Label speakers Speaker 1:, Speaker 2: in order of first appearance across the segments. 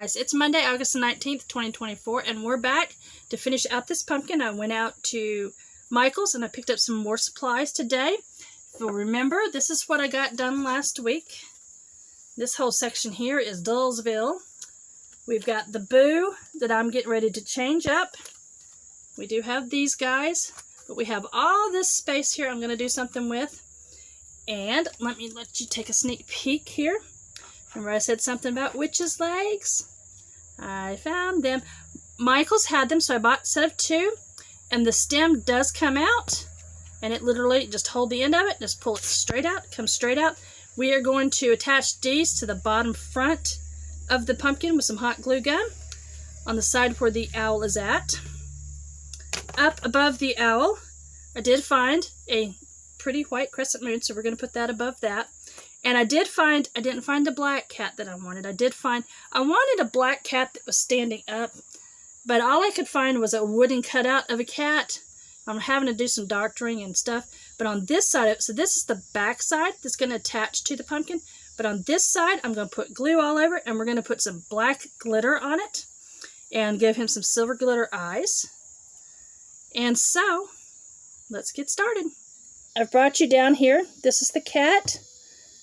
Speaker 1: Guys, it's Monday, August 19th, 2024, and we're back to finish out this pumpkin. I went out to Michael's and I picked up some more supplies today. If you'll remember, this is what I got done last week. This whole section here is Dullsville. We've got the Boo that I'm getting ready to change up. We do have these guys, but we have all this space here I'm going to do something with. And let you take a sneak peek here. Remember I said something about witch's legs? I found them. Michael's had them, so I bought a set of 2. And the stem does come out. And it literally, just hold the end of it, just pull it straight out, comes straight out. We are going to attach these to the bottom front of the pumpkin with some hot glue gun on the side where the owl is at. Up above the owl, I did find a pretty white crescent moon, so we're going to put that above that. And I didn't find the black cat that I wanted. I wanted a black cat that was standing up, but all I could find was a wooden cutout of a cat. I'm having to do some doctoring and stuff. But on this side, so this is the back side that's going to attach to the pumpkin. But on this side, I'm going to put glue all over it, and we're going to put some black glitter on it and give him some silver glitter eyes. And so, let's get started. I've brought you down here. This is the cat.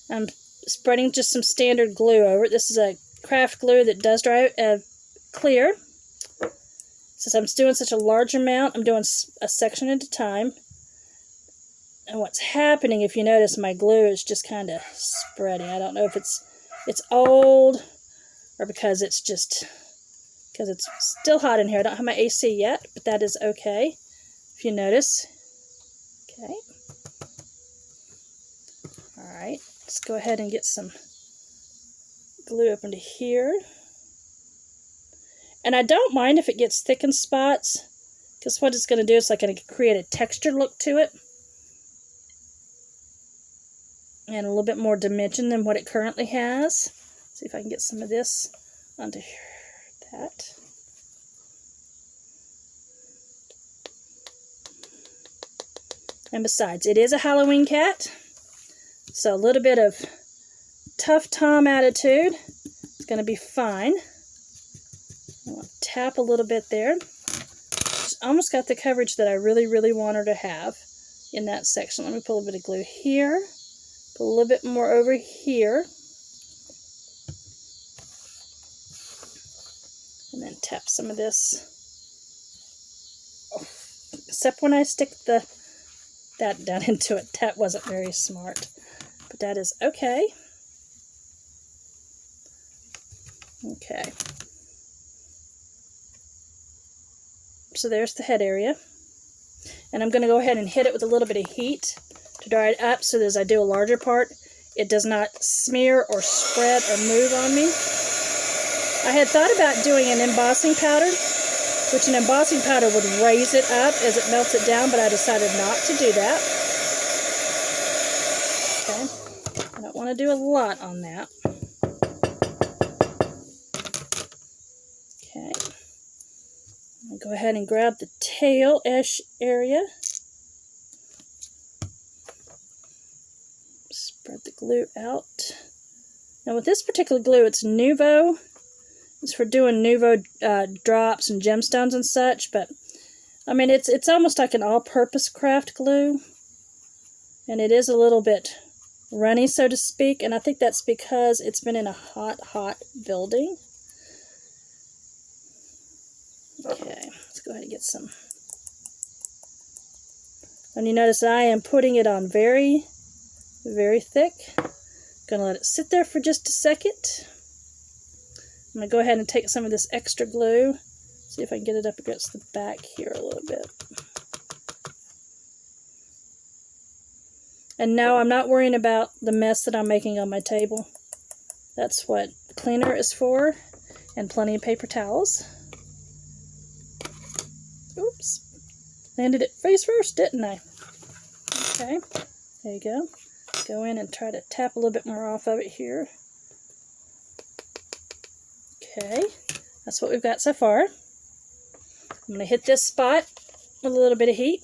Speaker 1: I'm spreading just some standard glue over it. This is a craft glue that does dry clear. Since I'm doing such a large amount, I'm doing a section at a time. And what's happening, if you notice, my glue is just kind of spreading. I don't know if it's old or because it's still hot in here. I don't have my AC yet, but that is okay. If you notice. Okay. All right. Let's go ahead and get some glue up into here. And I don't mind if it gets thick in spots, because what it's going to do is going to create a texture look to it. And a little bit more dimension than what it currently has. See if I can get some of this onto that. And besides, it is a Halloween cat. So a little bit of tough Tom attitude is going to be fine. I'm going to tap a little bit there. Just almost got the coverage that I really, really want her to have in that section. Let me put a bit of glue here. Put a little bit more over here. And then tap some of this. Oh, except when I stick that down into it. That wasn't very smart. But that is okay. Okay. So there's the head area. And I'm going to go ahead and hit it with a little bit of heat to dry it up so that as I do a larger part, it does not smear or spread or move on me. I had thought about doing an embossing powder, which an embossing powder would raise it up as it melts it down, but I decided not to do that. Okay. I don't want to do a lot on that. Okay. I'm going to go ahead and grab the tail-ish area. Spread the glue out. Now with this particular glue, it's Nuvo. It's for doing Nuvo drops and gemstones and such, but I mean it's almost like an all-purpose craft glue, and it is a little bit runny, so to speak, and I think that's because it's been in a hot building. Okay, let's go ahead and get some. And you notice I am putting it on very, very thick. Gonna let it sit there for just a second. I'm going to go ahead and take some of this extra glue, see if I can get it up against the back here a little bit. And no, I'm not worrying about the mess that I'm making on my table. That's what cleaner is for, and plenty of paper towels. Oops, landed it face first, didn't I? Okay, there you go. Go in and try to tap a little bit more off of it here. Okay, that's what we've got so far. I'm going to hit this spot with a little bit of heat.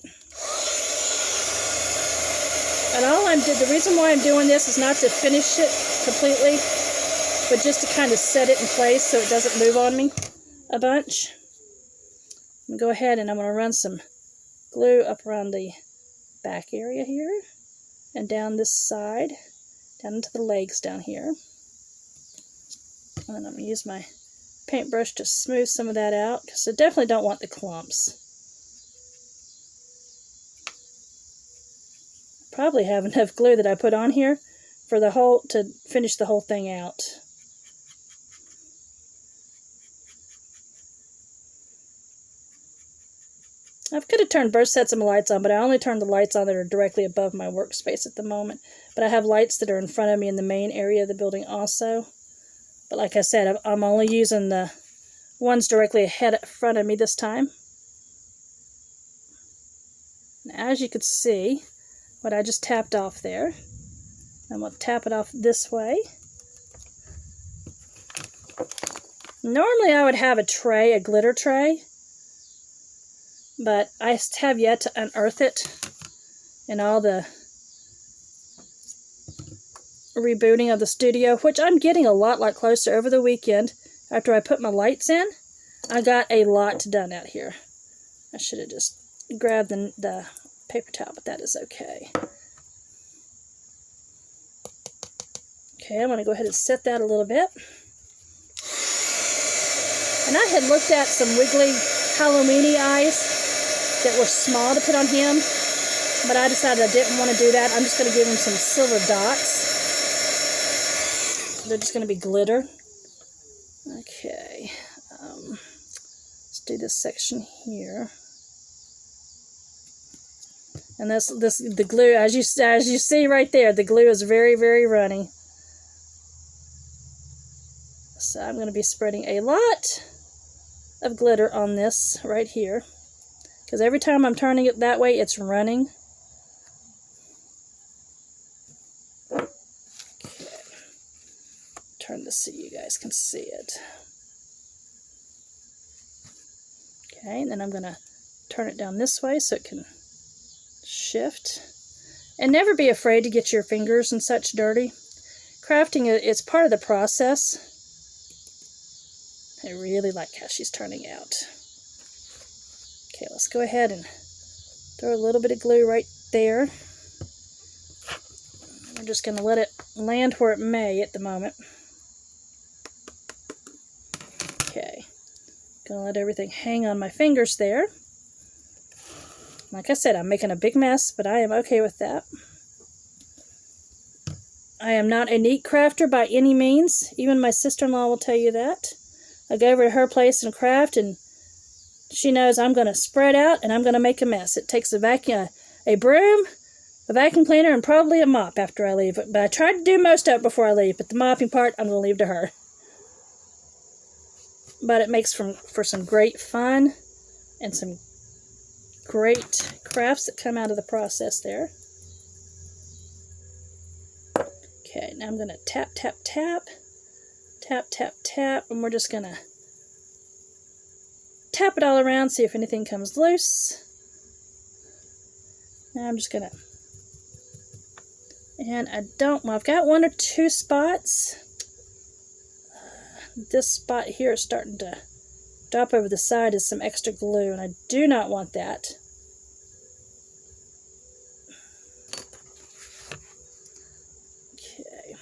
Speaker 1: And the reason why I'm doing this is not to finish it completely. but just to kind of set it in place so it doesn't move on me a bunch. I'm going to go ahead and I'm going to run some glue up around the back area here and down this side, down into the legs down here. And then I'm going to use my paintbrush to smooth some of that out, because I definitely don't want the clumps. Probably have enough glue that I put on here for the whole, to finish the whole thing out. I could have turned both sets of my lights on, but I only turned the lights on that are directly above my workspace at the moment. But I have lights that are in front of me in the main area of the building also. But like I said, I'm only using the ones directly ahead in front of me this time. And as you can see, what I just tapped off there, I'm going to tap it off this way. Normally I would have a tray, a glitter tray, but I have yet to unearth it in all the rebooting of the studio, which I'm getting a lot closer. Over the weekend, after I put my lights in, I got a lot done out here. I should have just grabbed the paper towel, but that is okay. Okay, I'm going to go ahead and set that a little bit. And I had looked at some wiggly Halloweeny eyes that were small to put on him, but I decided I didn't want to do that. I'm just going to give him some silver dots. They're just going to be glitter. Okay, let's do this section here. And the glue, as you see right there, the glue is very, very runny. So I'm going to be spreading a lot of glitter on this right here, because every time I'm turning it that way, it's running. Okay. Turn this so you guys can see it. Okay, and then I'm going to turn it down this way so it can shift. And never be afraid to get your fingers and such dirty. Crafting, it's part of the process. I really like how she's turning out. Okay, let's go ahead and throw a little bit of glue right there. We're just going to let it land where it may at the moment. Okay, going to let everything hang on my fingers there. Like I said, I'm making a big mess, but I am okay with that. I am not a neat crafter by any means. Even my sister-in-law will tell you that. I go over to her place and craft, and she knows I'm going to spread out and I'm going to make a mess. It takes a vacuum, a broom, a vacuum cleaner, and probably a mop after I leave. But I try to do most of it before I leave, but the mopping part I'm going to leave to her. But it makes for some great fun and some great crafts that come out of the process there. Okay, now I'm going to tap, tap, tap, tap, tap, tap, and we're just going to tap it all around, see if anything comes loose. Now I'm just going to, and well, I've got one or two spots. This spot here is starting to drop over the side is some extra glue, and I do not want that. Okay.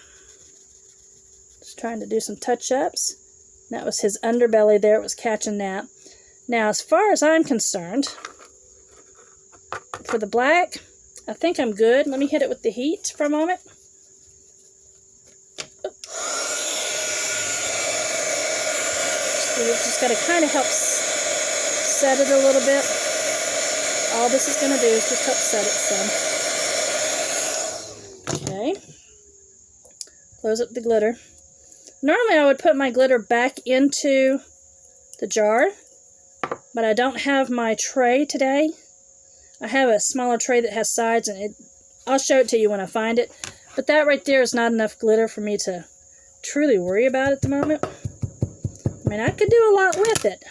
Speaker 1: Just trying to do some touch-ups. That was his underbelly there. It was catching that. Now, as far as I'm concerned, for the black, I think I'm good. Let me hit it with the heat for a moment. We've just got to kind of help set it a little bit. All this is going to do is just help set it some. Okay. Close up the glitter. Normally I would put my glitter back into the jar, but I don't have my tray today. I have a smaller tray that has sides, and I'll show it to you when I find it. But that right there is not enough glitter for me to truly worry about at the moment. I mean, I could do a lot with it,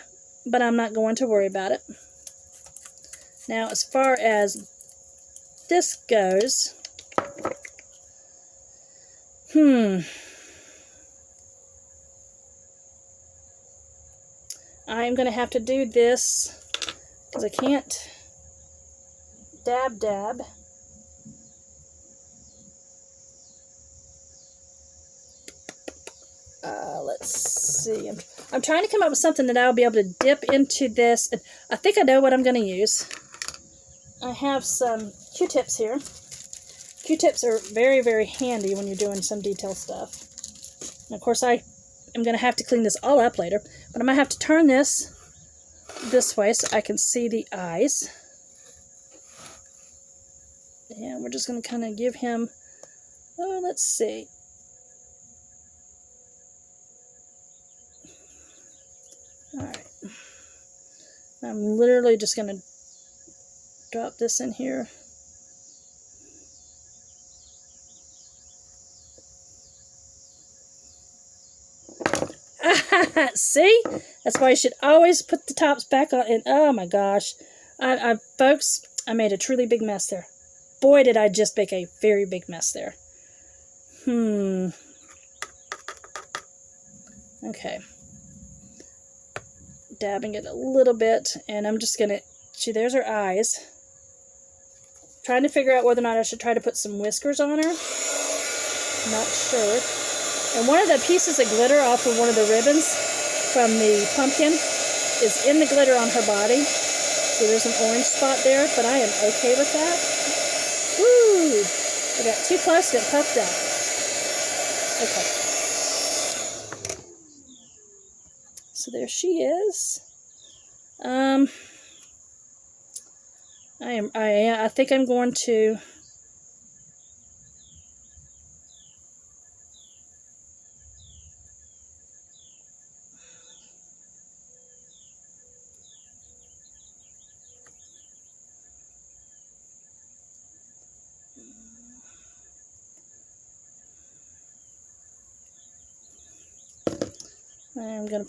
Speaker 1: but I'm not going to worry about it. Now, as far as this goes, I'm going to have to do this because I can't dab. Let's see. I'm trying to come up with something that I'll be able to dip into this. I think I know what I'm going to use. I have some Q-tips here. Q-tips are very, very handy when you're doing some detail stuff. And of course, I am going to have to clean this all up later. But I'm going to have to turn this way so I can see the eyes. And we're just going to kind of give him, oh, let's see. Alright. I'm literally just going to drop this in here. See? That's why you should always put the tops back on. And oh my gosh. Folks, I made a truly big mess there. Boy, did I just make a very big mess there. Okay. Dabbing it a little bit, and I'm just gonna, see, there's her eyes. Trying to figure out whether or not I should try to put some whiskers on her. Not sure. And one of the pieces of glitter off of one of the ribbons from the pumpkin is in the glitter on her body. So there's an orange spot there, but I am okay with that. Woo! I got too close to get puffed up. Okay. So there she is. I think I'm going to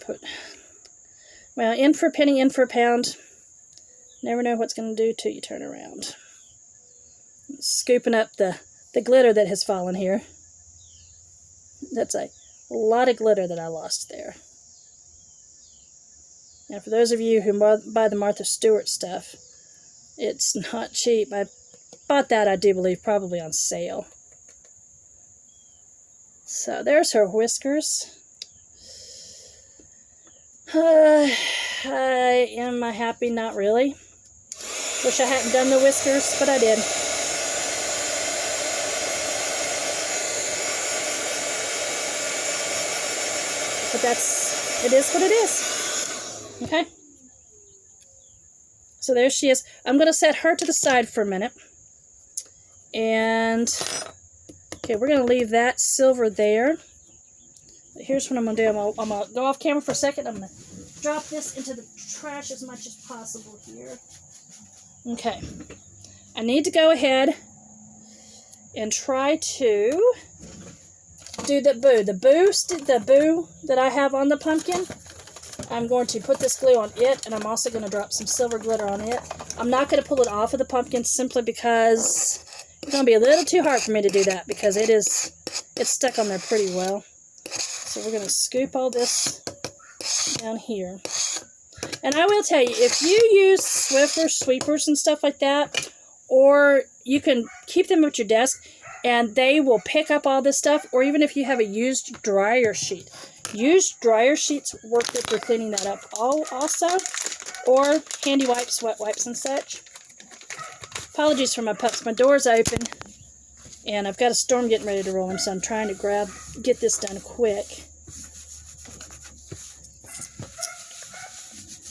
Speaker 1: put, well, in for a penny, in for a pound. Never know what's going to do till you turn around. Scooping up the glitter that has fallen here. That's a lot of glitter that I lost there. And for those of you who buy the Martha Stewart stuff, it's not cheap. I bought that, I do believe, probably on sale. So there's her whiskers. Am I happy? Not really. Wish I hadn't done the whiskers, but I did. But it is what it is. Okay? So there she is. I'm going to set her to the side for a minute. And, okay, we're going to leave that silver there. But here's what I'm going to do. I'm going to go off camera for a second. I'm going to drop this into the trash as much as possible here. Okay. I need to go ahead and try to do the boo. The boo that I have on the pumpkin, I'm going to put this glue on it, and I'm also going to drop some silver glitter on it. I'm not going to pull it off of the pumpkin simply because it's going to be a little too hard for me to do that because it's stuck on there pretty well. So we're going to scoop all this down here. And I will tell you, if you use Swiffer sweepers and stuff like that, or you can keep them at your desk and they will pick up all this stuff, or even if you have a used dryer sheet. Used dryer sheets work good for cleaning that up also, or handy wipes, wet wipes and such. Apologies for my pups. My door's open and I've got a storm getting ready to roll in, so I'm trying to get this done quick.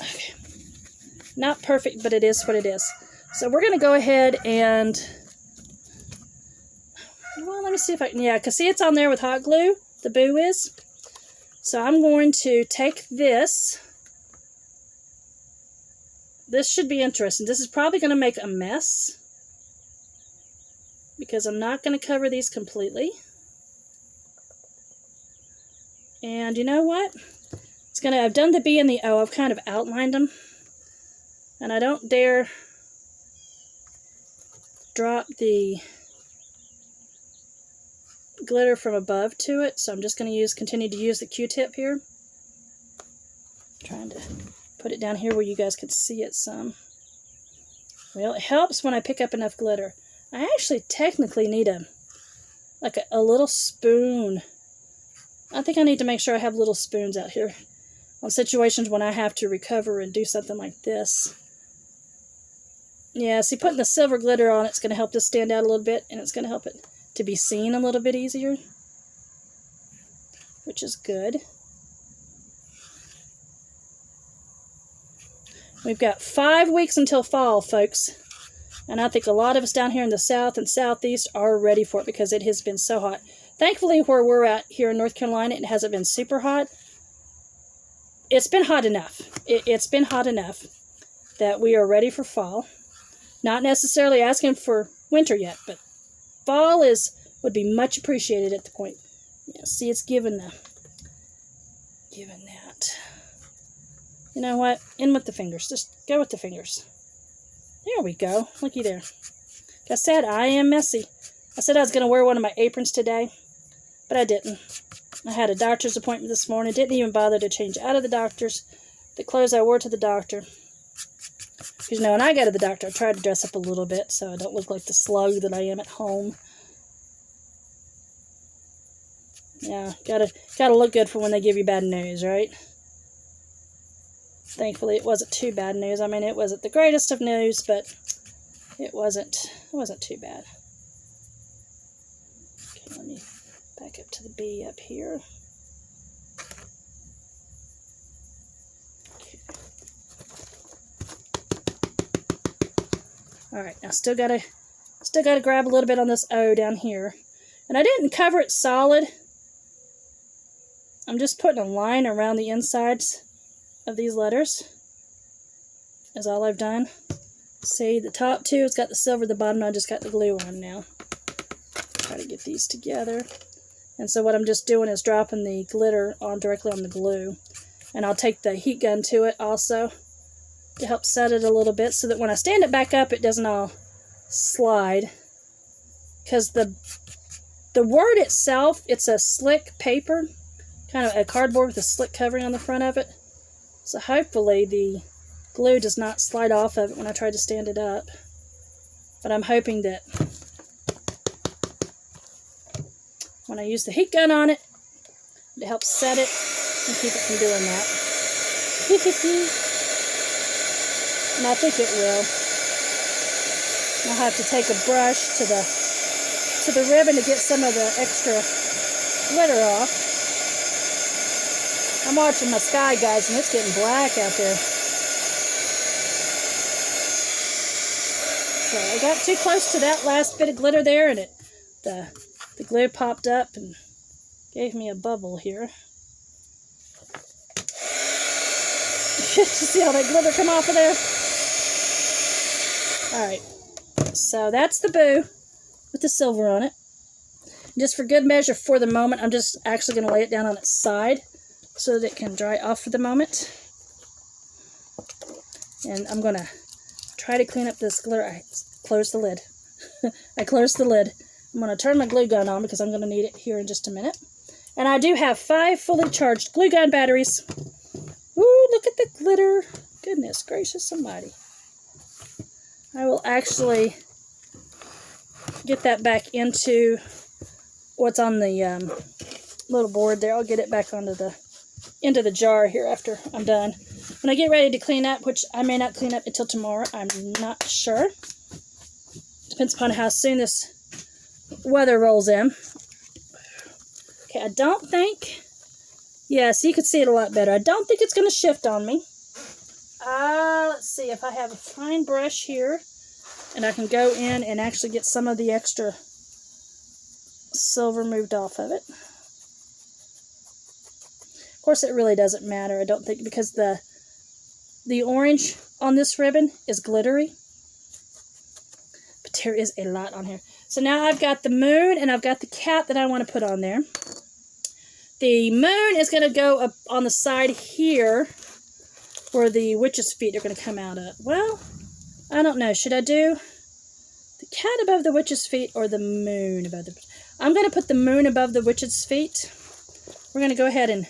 Speaker 1: Okay. Not perfect, but it is what it is. So we're going to go ahead and, well, let me see if I can, yeah, because see it's on there with hot glue, the boo is. So I'm going to take this. This should be interesting. This is probably going to make a mess because I'm not going to cover these completely. And you know what? I've done the B and the O. I've kind of outlined them. And I don't dare drop the glitter from above to it, so I'm just going to continue to use the Q-tip here. trying to put it down here where you guys could see it some. Well, it helps when I pick up enough glitter. I actually technically need a little spoon. I think I need to make sure I have little spoons out here on situations when I have to recover and do something like this. Yeah, see, putting the silver glitter on it's going to help this stand out a little bit, and it's going to help it to be seen a little bit easier, which is good. We've got 5 weeks until fall, folks, and I think a lot of us down here in the south and southeast are ready for it because it has been so hot. Thankfully, where we're at here in North Carolina, it hasn't been super hot. It's been hot enough. It's been hot enough that we are ready for fall. Not necessarily asking for winter yet, but fall would be much appreciated at the point. Yeah, see, it's given that. You know what? In with the fingers. Just go with the fingers. There we go. Looky there. Like I said, I am messy. I said I was going to wear one of my aprons today, but I didn't. I had a doctor's appointment this morning. Didn't even bother to change out of the doctor's. The clothes I wore to the doctor. Because, you know, when I go to the doctor, I try to dress up a little bit so I don't look like the slug that I am at home. Yeah, gotta look good for when they give you bad news, right? Thankfully, it wasn't too bad news. I mean, it wasn't the greatest of news, but it wasn't too bad. Okay, let me back up to the bee up here. Alright, now still gotta grab a little bit on this O down here. And I didn't cover it solid. I'm just putting a line around the insides of these letters. Is all I've done. See, the top two, it's got the silver, the bottom I just got the glue on now. Try to get these together. And so what I'm just doing is dropping the glitter on directly on the glue. And I'll take the heat gun to it also to help set it a little bit so that when I stand it back up, it doesn't all slide. Because the word itself, it's a slick paper, kind of a cardboard with a slick covering on the front of it. So hopefully the glue does not slide off of it when I try to stand it up. But I'm hoping that when I use the heat gun on it, it helps set it and keep it from doing that. And I think it will. I'll have to take a brush to the ribbon to get some of the extra glitter off. I'm watching my sky, guys, and it's getting black out there. Okay, I got too close to that last bit of glitter there, and the glue popped up and gave me a bubble here. You see all that glitter come off of there? Alright, so that's the boo with the silver on it. Just for good measure for the moment, I'm just actually going to lay it down on its side so that it can dry off for the moment. And I'm going to try to clean up this glitter. I closed the lid. I closed the lid. I'm going to turn my glue gun on because I'm going to need it here in just a minute. And I do have 5 fully charged glue gun batteries. Woo, look at the glitter. Goodness gracious almighty. I will actually get that back into what's on the little board there. I'll get it back into the jar here after I'm done. When I get ready to clean up, which I may not clean up until tomorrow, I'm not sure. Depends upon how soon this weather rolls in. Okay, I don't think... Yeah, so you can see it a lot better. I don't think it's going to shift on me. Let's see if I have a fine brush here. And I can go in and actually get some of the extra silver moved off of it. Of course, it really doesn't matter, I don't think, because the orange on this ribbon is glittery. But there is a lot on here. So now I've got the moon and I've got the cat that I want to put on there. The moon is going to go up on the side here where the witch's feet are going to come out of. Well, I don't know. Should I do the cat above the witch's feet or the moon above the... I'm going to put the moon above the witch's feet. We're going to go ahead and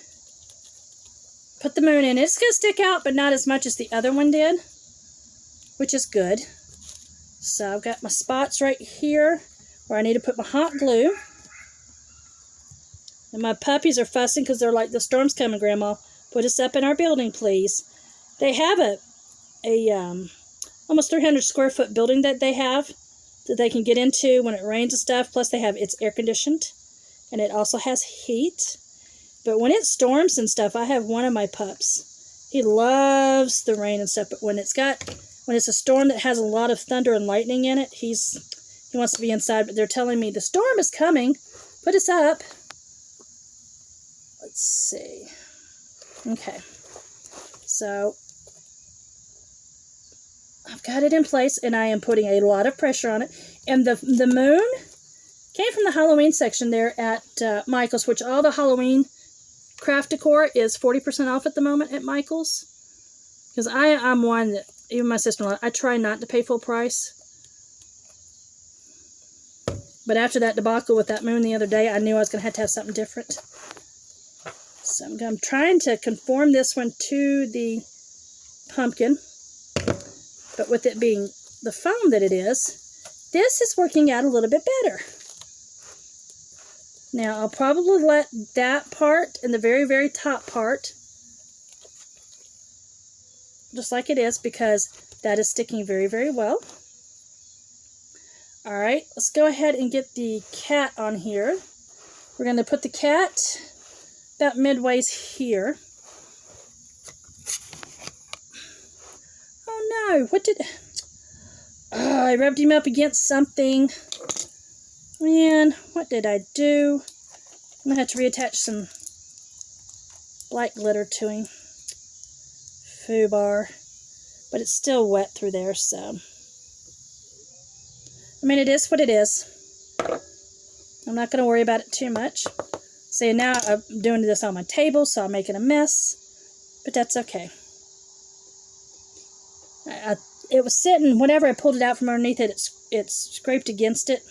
Speaker 1: put the moon in. It's going to stick out, but not as much as the other one did, which is good. So I've got my spots right here where I need to put my hot glue. And my puppies are fussing because they're like, the storm's coming, Grandma. Put us up in our building, please. They have a almost 300 square foot building that they have that they can get into when it rains and stuff. Plus, it's air conditioned, and it also has heat. But when it storms and stuff, I have one of my pups. He loves the rain and stuff. But when it's a storm that has a lot of thunder and lightning in it, he wants to be inside. But they're telling me the storm is coming. Put us up. Let's see. Okay. So I've got it in place, and I am putting a lot of pressure on it. And the moon came from the Halloween section there at Michael's, which all the Halloween craft decor is 40% off at the moment at Michael's. Because I'm one that, even my sister-in-law, I try not to pay full price. But after that debacle with that moon the other day, I knew I was going to have something different. So I'm trying to conform this one to the pumpkin. But with it being the foam that it is, this is working out a little bit better. Now, I'll probably let that part and the very, very top part just like it is, because that is sticking very, very well. Alright, let's go ahead and get the cat on here. We're going to put the cat about midways here. Oh no, what did... Oh, I rubbed him up against something. Man, what did I do? I'm going to have to reattach some black glitter to him. Foobar. But it's still wet through there, so... I mean, it is what it is. I'm not going to worry about it too much. See, now I'm doing this on my table, so I'm making a mess. But that's okay. It was sitting, whenever I pulled it out from underneath it, it scraped against it.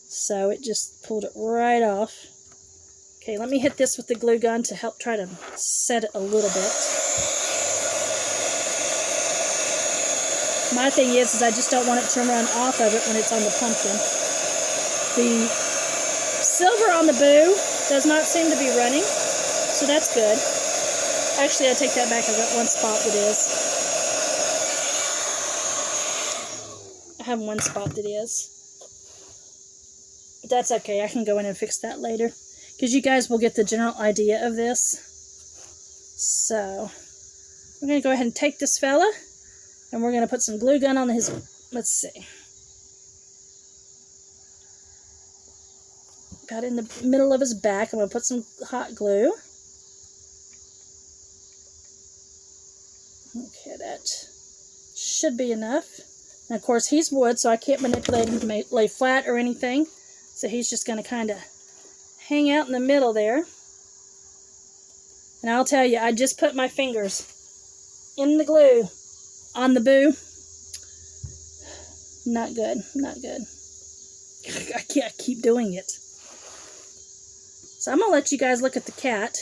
Speaker 1: So it just pulled it right off. Okay, let me hit this with the glue gun to help try to set it a little bit. My thing is I just don't want it to run off of it when it's on the pumpkin. The silver on the boo does not seem to be running, so that's good. Actually, I take that back. I've got one spot that is. I have one spot that is. But that's okay. I can go in and fix that later, because you guys will get the general idea of this. So, we're going to go ahead and take this fella, and we're going to put some glue gun on his, let's see. Got in the middle of his back. I'm going to put some hot glue. Okay, that should be enough. And of course, he's wood, so I can't manipulate him to lay flat or anything. So he's just going to kind of hang out in the middle there. And I'll tell you, I just put my fingers in the glue on the boo. Not good, not good. I can't keep doing it. So I'm going to let you guys look at the cat.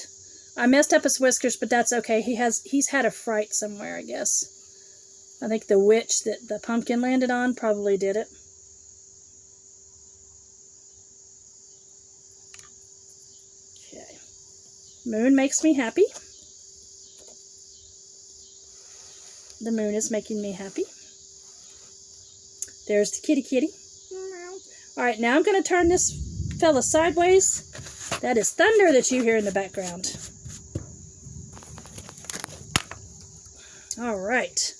Speaker 1: I messed up his whiskers, but that's okay. He's had a fright somewhere, I guess. I think the witch that the pumpkin landed on probably did it. Okay. Moon makes me happy. The moon is making me happy. There's the kitty kitty. Alright, now I'm going to turn this fella sideways. That is thunder that you hear in the background. Alright.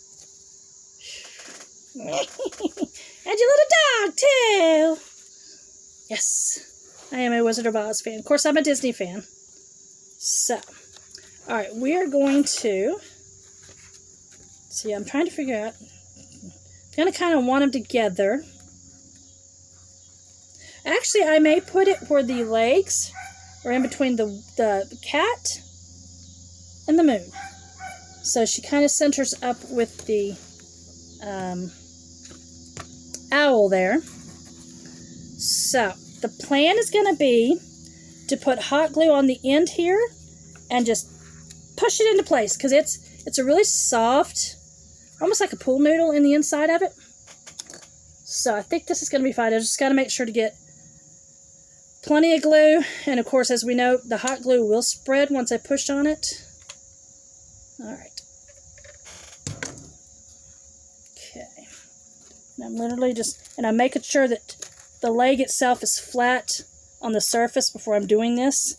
Speaker 1: And your little dog, too. Yes. I am a Wizard of Oz fan. Of course, I'm a Disney fan. So. Alright, we are going to... See, I'm trying to figure out... I'm going to kind of want them together. Actually, I may put it where the legs are in between the cat and the moon. So she kind of centers up with the owl there. So the plan is going to be to put hot glue on the end here and just push it into place because it's a really soft, almost like a pool noodle in the inside of it. So I think this is going to be fine. I just got to make sure to get plenty of glue. And of course, as we know, the hot glue will spread once I push on it. All right. Okay. And I'm literally and I'm making sure that the leg itself is flat on the surface before I'm doing this,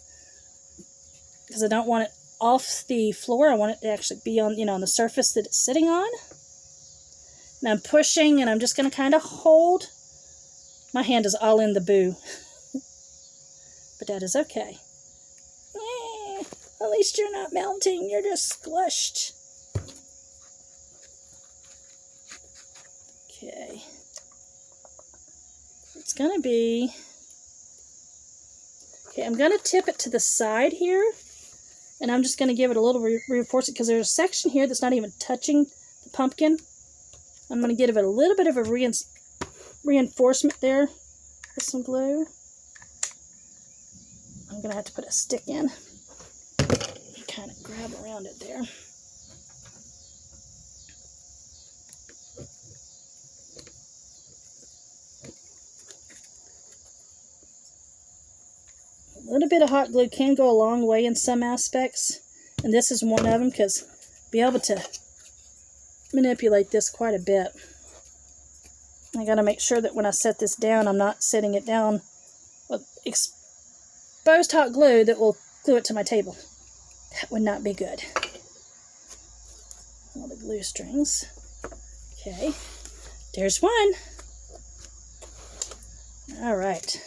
Speaker 1: because I don't want it off the floor. I want it to actually be on, on the surface that it's sitting on. And I'm pushing, and I'm just going to kind of hold. My hand is all in the boo. But that is okay. At least you're not melting. You're just squished. Okay. It's going to be... Okay, I'm going to tip it to the side here. And I'm just going to give it a little reinforcement, because there's a section here that's not even touching the pumpkin. I'm going to give it a little bit of a reinforcement there with some glue. I'm going to have to put a stick in and kind of grab around it there. A little bit of hot glue can go a long way in some aspects, and this is one of them, because be able to manipulate this quite a bit. I got to make sure that when I set this down, I'm not setting it down with exposed hot glue that will glue it to my table. That would not be good. All the glue strings. Okay, there's one. All right.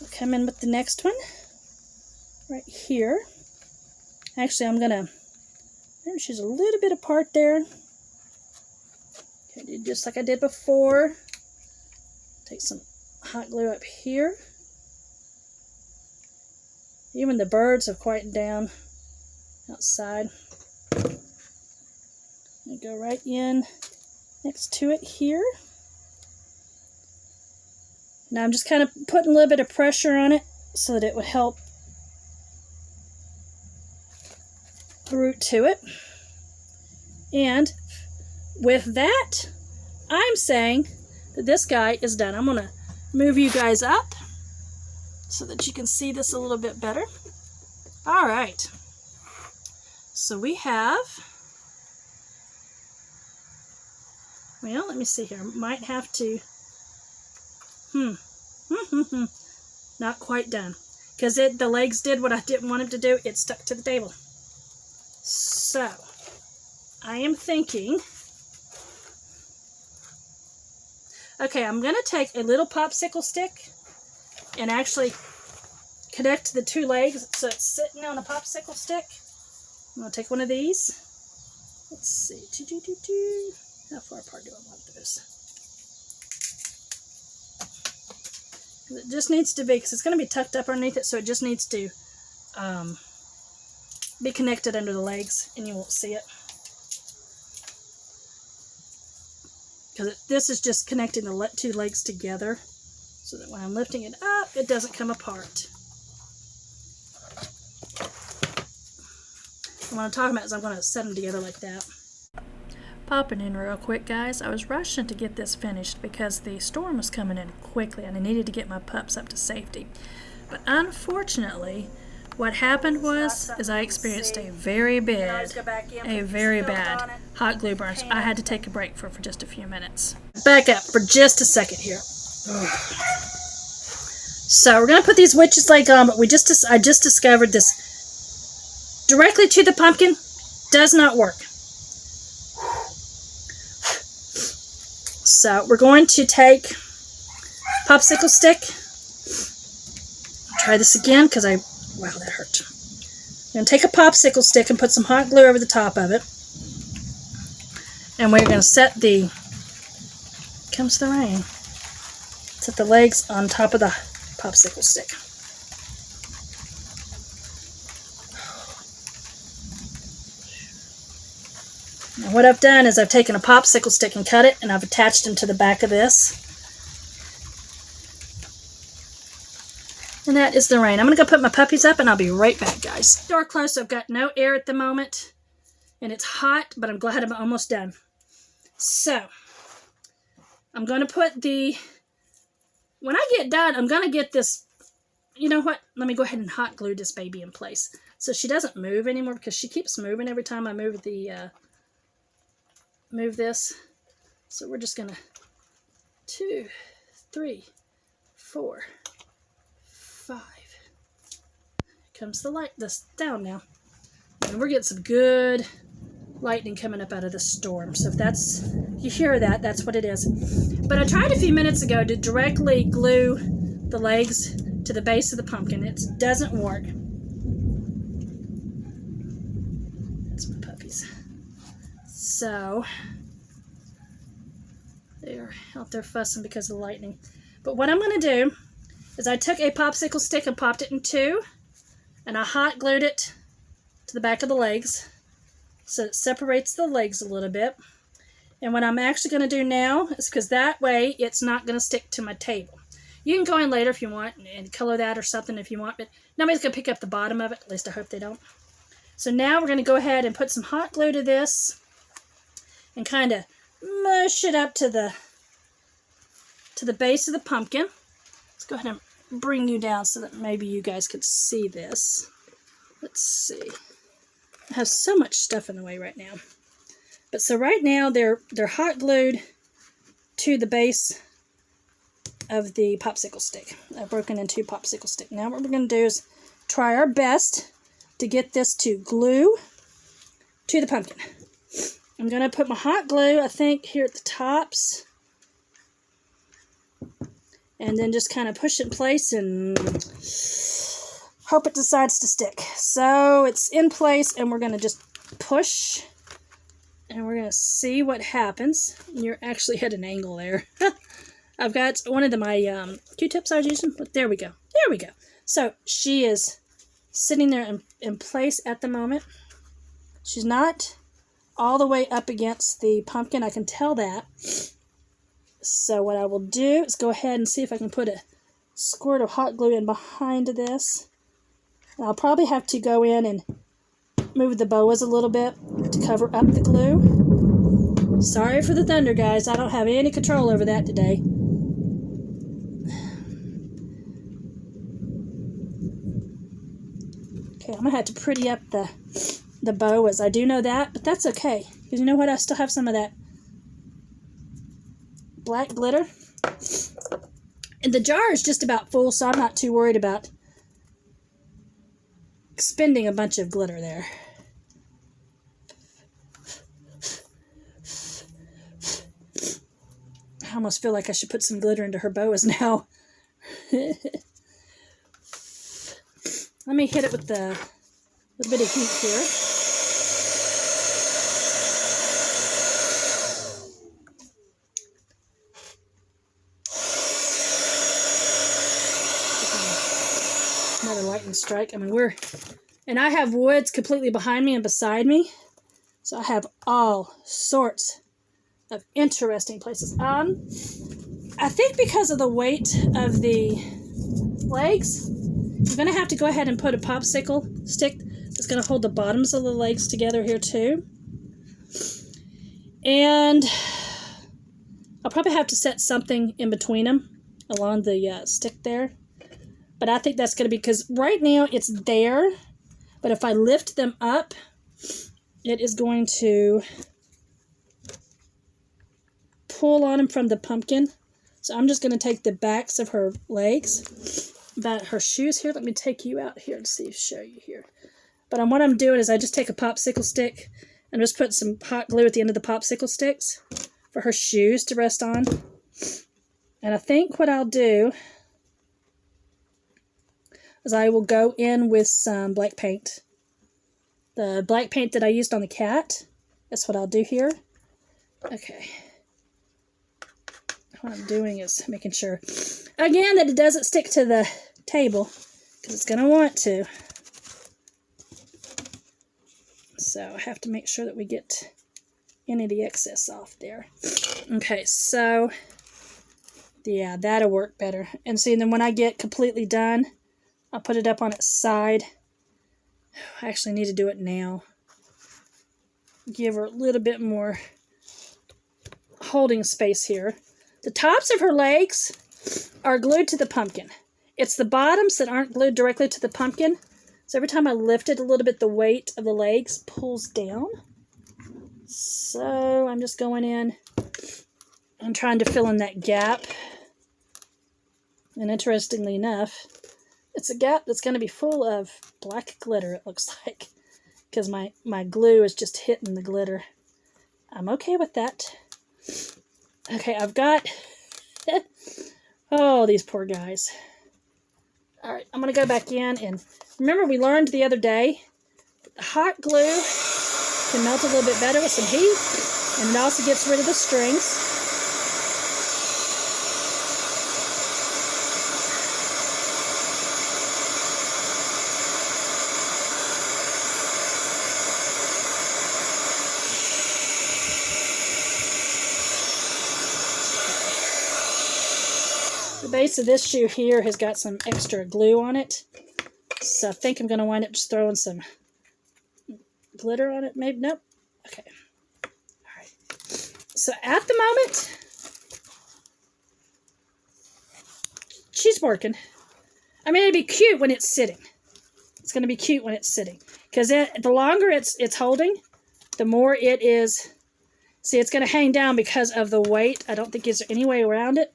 Speaker 1: We'll come in with the next one right here. Actually, I'm going to choose a little bit apart there. Okay, just like I did before. Take some hot glue up here. Even the birds have quieted down outside. And go right in next to it here. Now I'm just kind of putting a little bit of pressure on it so that it would help root to it. And with that, I'm saying that this guy is done. I'm going to move you guys up so that you can see this a little bit better. All right. So we have, well, let me see here. Might have to, not quite done. Because the legs did what I didn't want him to do. It stuck to the table. So, I am thinking, okay, I'm going to take a little popsicle stick and actually connect the two legs so it's sitting on a popsicle stick. I'm going to take one of these. Let's see. How far apart do I want those? It just needs to be, because it's going to be tucked up underneath it, so it just needs to be connected under the legs, and you won't see it. Because this is just connecting the two legs together, so that when I'm lifting it up, it doesn't come apart. And what I'm talking about is I'm going to set them together like that. Popping in real quick, guys. I was rushing to get this finished because the storm was coming in quickly and I needed to get my pups up to safety. But unfortunately, what happened was I experienced a very bad hot glue burn. So I had to take a break for just a few minutes. Back up for just a second here. So we're going to put these witch's legs on, but I just discovered this directly to the pumpkin does not work. So we're going to take popsicle stick. Try this again because wow, that hurt. I'm going to take a popsicle stick and put some hot glue over the top of it. And we're going to set here comes the rain. Set the legs on top of the popsicle stick. Now what I've done is I've taken a popsicle stick and cut it, and I've attached them to the back of this. And that is the rain. I'm going to go put my puppies up and I'll be right back, guys. Door closed, so I've got no air at the moment. And it's hot, but I'm glad I'm almost done. So, I'm going to put when I get done, I'm going to get this, you know what? Let me go ahead and hot glue this baby in place. So she doesn't move anymore because she keeps moving every time I move move this. So we're just going to 2, 3, 4, 5. Comes the light, this down now. And we're getting some good lightning coming up out of the storm. So if you hear that, that's what it is. But I tried a few minutes ago to directly glue the legs to the base of the pumpkin. It doesn't work. That's my puppies. So they're out there fussing because of the lightning. But what I'm going to do is I took a popsicle stick and popped it in two, and I hot glued it to the back of the legs so it separates the legs a little bit. And what I'm actually going to do now is, because that way it's not going to stick to my table. You can go in later if you want and color that or something if you want, but nobody's going to pick up the bottom of it. At least I hope they don't. So now we're going to go ahead and put some hot glue to this and kind of mush it up to the base of the pumpkin. Let's go ahead and bring you down so that maybe you guys could see this. Let's see. I have so much stuff in the way right now. But so right now they're hot glued to the base of the popsicle stick. I've broken into popsicle stick. Now what we're going to do is try our best to get this to glue to the pumpkin. I'm going to put my hot glue, I think, here at the tops. And then just kind of push it in place and hope it decides to stick. So it's in place and we're going to just push and we're going to see what happens. You're actually at an angle there. I've got one of my Q-tips I was using, but there we go. There we go. So she is sitting there in place at the moment. She's not all the way up against the pumpkin. I can tell that. So what I will do is go ahead and see if I can put a squirt of hot glue in behind this. And I'll probably have to go in and move the boas a little bit to cover up the glue. Sorry for the thunder, guys. I don't have any control over that today. Okay, I'm going to have to pretty up the boas. I do know that, but that's okay. Because you know what? I still have some of that black glitter. And the jar is just about full, so I'm not too worried about spending a bunch of glitter there. I almost feel like I should put some glitter into her boas now. Let me hit it with a little bit of heat here. Another lightning strike. I mean, and I have woods completely behind me and beside me. So I have all sorts of interesting places. I think because of the weight of the legs, I'm going to have to go ahead and put a popsicle stick that's going to hold the bottoms of the legs together here too. And I'll probably have to set something in between them along the stick there. But I think that's going to be, because right now it's there, but if I lift them up, it is going to pull on them from the pumpkin. So I'm just going to take the backs of her legs, but her shoes here. Let me take you out here and show you here. But what I'm doing is I just take a popsicle stick and just put some hot glue at the end of the popsicle sticks for her shoes to rest on. And I think what I'll do is I will go in with some black paint. The black paint that I used on the cat. That's what I'll do here. Okay. What I'm doing is making sure, again, that it doesn't stick to the table, because it's going to want to. So I have to make sure that we get any of the excess off there. Okay, so yeah, that'll work better. And see, then when I get completely done, I'll put it up on its side. I actually need to do it now. Give her a little bit more holding space here. The tops of her legs are glued to the pumpkin. It's the bottoms that aren't glued directly to the pumpkin. So every time I lift it a little bit, the weight of the legs pulls down. So I'm just going in and trying to fill in that gap. And interestingly enough, it's a gap that's going to be full of black glitter, it looks like. Because my glue is just hitting the glitter. I'm okay with that. Okay, I've got... oh, these poor guys. Alright, I'm going to go back in and... remember we learned the other day, hot glue can melt a little bit better with some heat, and it also gets rid of the strings. The base of this shoe here has got some extra glue on it. So I think I'm going to wind up just throwing some glitter on it. Maybe, nope. Okay. All right. So at the moment, she's working. I mean, it'd be cute when it's sitting. It's going to be cute when it's sitting. Because the longer it's holding, the more it is... see, it's going to hang down because of the weight. I don't think there's any way around it.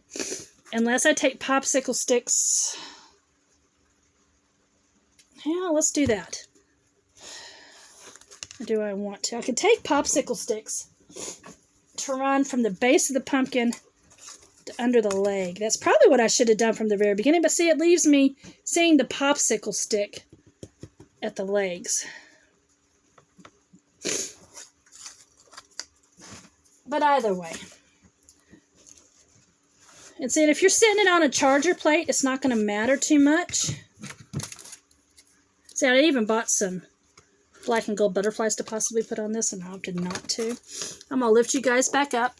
Speaker 1: Unless I take popsicle sticks... yeah, let's do that. Or do I want to? I could take popsicle sticks to run from the base of the pumpkin to under the leg. That's probably what I should have done from the very beginning. But see, it leaves me seeing the popsicle stick at the legs. But either way. And see, if you're sitting it on a charger plate, it's not going to matter too much. See, I even bought some black and gold butterflies to possibly put on this, and I opted not to. I'm going to lift you guys back up.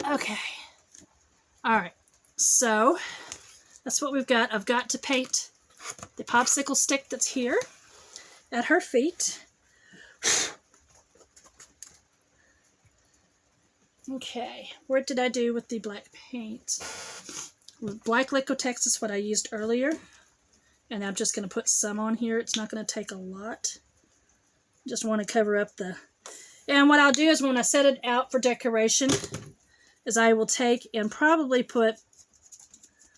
Speaker 1: Okay. Alright. So, that's what we've got. I've got to paint the popsicle stick that's here at her feet. Okay. What did I do with the black paint? Black Liquitex is what I used earlier. And I'm just going to put some on here. It's not going to take a lot. Just want to cover up the... and what I'll do is when I set it out for decoration, is I will take and probably put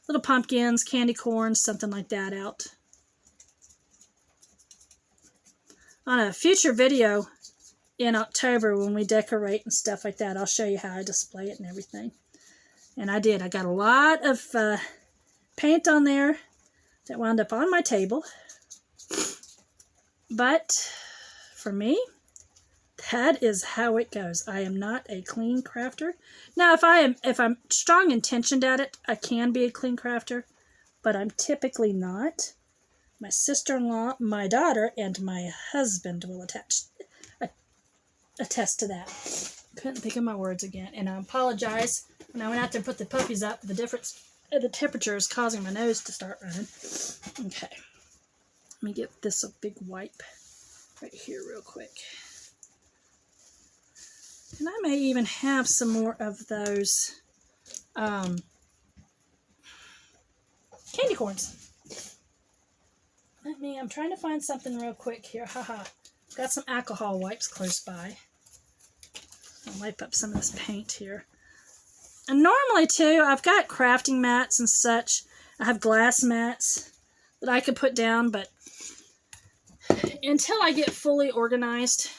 Speaker 1: little pumpkins, candy corns, something like that out. On a future video in October when we decorate and stuff like that, I'll show you how I display it and everything. And I did. I got a lot of paint on there that wound up on my table. But for me, that is how it goes. I am not a clean crafter. Now, if I'm strong intentioned at it, I can be a clean crafter, but I'm typically not. My sister-in-law, my daughter, and my husband will attest to that. Couldn't think of my words again, and I apologize. When I went out there and put the puppies up, the temperature is causing my nose to start running. Okay. Let me get this a big wipe right here real quick. And I may even have some more of those candy corns. I'm trying to find something real quick here. Haha. Got some alcohol wipes close by. I'll wipe up some of this paint here. And normally, too, I've got crafting mats and such. I have glass mats that I could put down, but until I get fully organized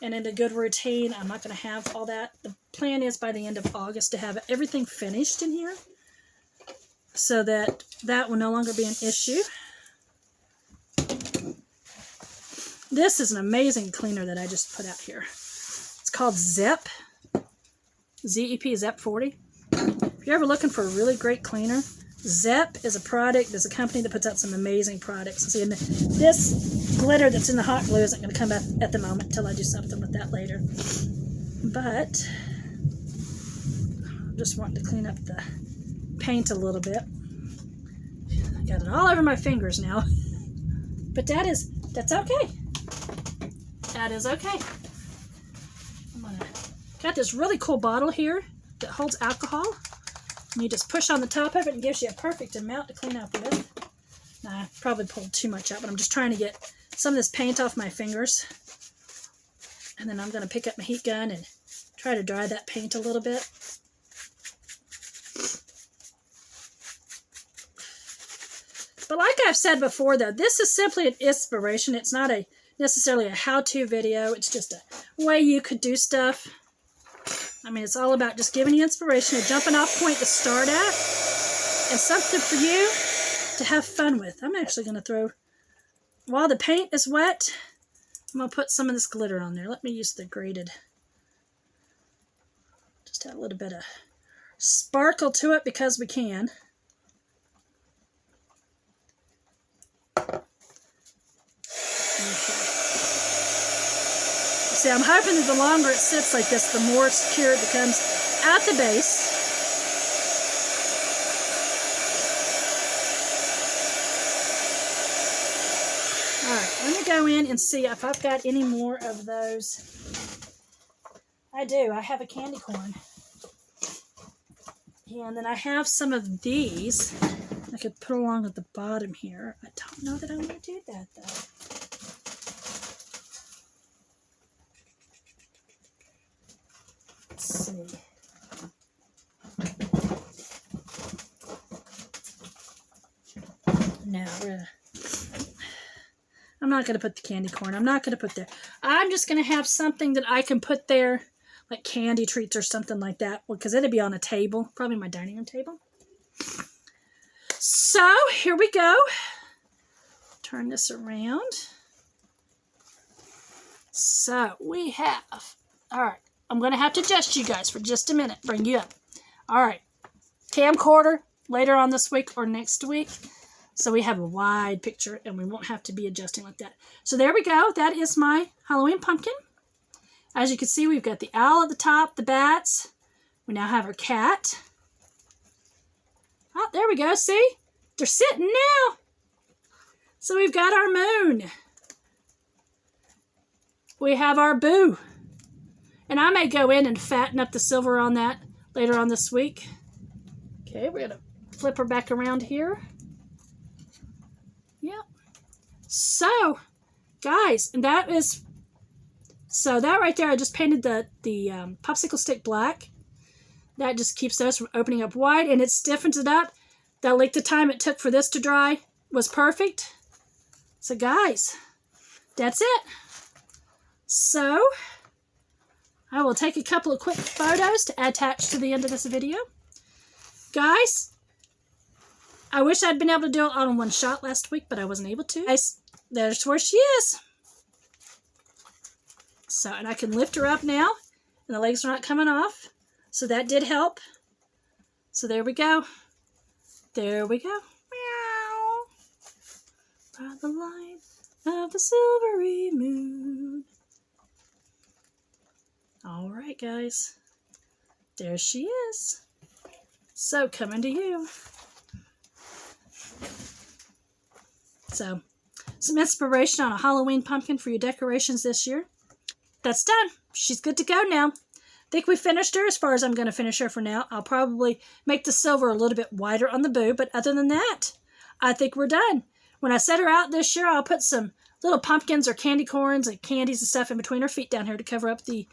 Speaker 1: and in a good routine, I'm not going to have all that. The plan is by the end of August to have everything finished in here so that that will no longer be an issue. This is an amazing cleaner that I just put out here. It's called Zep. Z-E-P, Zep 40. If you're ever looking for a really great cleaner, Zep is a product, there's a company that puts out some amazing products. See, and this glitter that's in the hot glue isn't going to come out at the moment until I do something with that later. But, I'm just wanting to clean up the paint a little bit. I got it all over my fingers now. But that's okay. That is okay. Got this really cool bottle here that holds alcohol. And you just push on the top of it and gives you a perfect amount to clean up with. Now, I probably pulled too much out, but I'm just trying to get some of this paint off my fingers. And then I'm going to pick up my heat gun and try to dry that paint a little bit. But like I've said before, though, this is simply an inspiration. It's not necessarily a how-to video. It's just a way you could do stuff. I mean, it's all about just giving you inspiration, a jumping off point to start at, and something for you to have fun with. I'm actually going to throw, while the paint is wet, I'm going to put some of this glitter on there. Let me use the graded. Just add a little bit of sparkle to it because we can. See, I'm hoping that the longer it sits like this, the more secure it becomes at the base. Alright, let me go in and see if I've got any more of those. I do. I have a candy corn. Yeah, and then I have some of these I could put along at the bottom here. I don't know that I want to do that, though. Let's see. No, I'm not going to put the candy corn. I'm not going to put there. I'm just going to have something that I can put there, like candy treats or something like that, because it'll be on a table, probably my dining room table. So, here we go. Turn this around. So, we have, all right, I'm going to have to adjust you guys for just a minute, bring you up. All right, camcorder later on this week or next week. So we have a wide picture and we won't have to be adjusting like that. So there we go. That is my Halloween pumpkin. As you can see, we've got the owl at the top, the bats. We now have our cat. Oh, there we go. See? They're sitting now. So we've got our moon. We have our boo. And I may go in and fatten up the silver on that later on this week. Okay, we're going to flip her back around here. Yep. So, guys, and that is, so that right there, I just painted the popsicle stick black. That just keeps those from opening up wide, and it stiffens it up. That like the time it took for this to dry was perfect. So, guys, that's it. So, I will take a couple of quick photos to attach to the end of this video. Guys, I wish I'd been able to do it all in one shot last week, but I wasn't able to. Guys, there's where she is. So, and I can lift her up now, and the legs are not coming off. So that did help. So there we go. There we go. Meow. By the light of the silvery moon. All right, guys. There she is. So, coming to you. So, some inspiration on a Halloween pumpkin for your decorations this year. That's done. She's good to go now. I think we finished her as far as I'm going to finish her for now. I'll probably make the silver a little bit wider on the boo, but other than that, I think we're done. When I set her out this year, I'll put some little pumpkins or candy corns and candies and stuff in between her feet down here to cover up the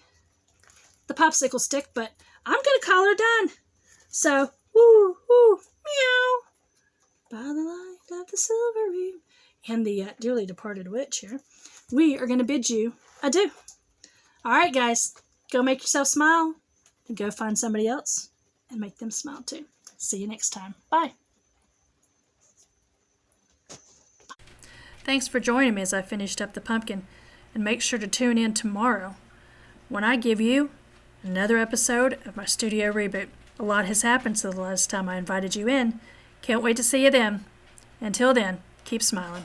Speaker 1: popsicle stick, but I'm going to call her done. So, woo, woo, meow. By the light of the silvery and the dearly departed witch here, we are going to bid you adieu. All right, guys, go make yourself smile and go find somebody else and make them smile too. See you next time. Bye. Thanks for joining me as I finished up the pumpkin, and make sure to tune in tomorrow when I give you another episode of my studio reboot. A lot has happened since the last time I invited you in. Can't wait to see you then. Until then, keep smiling.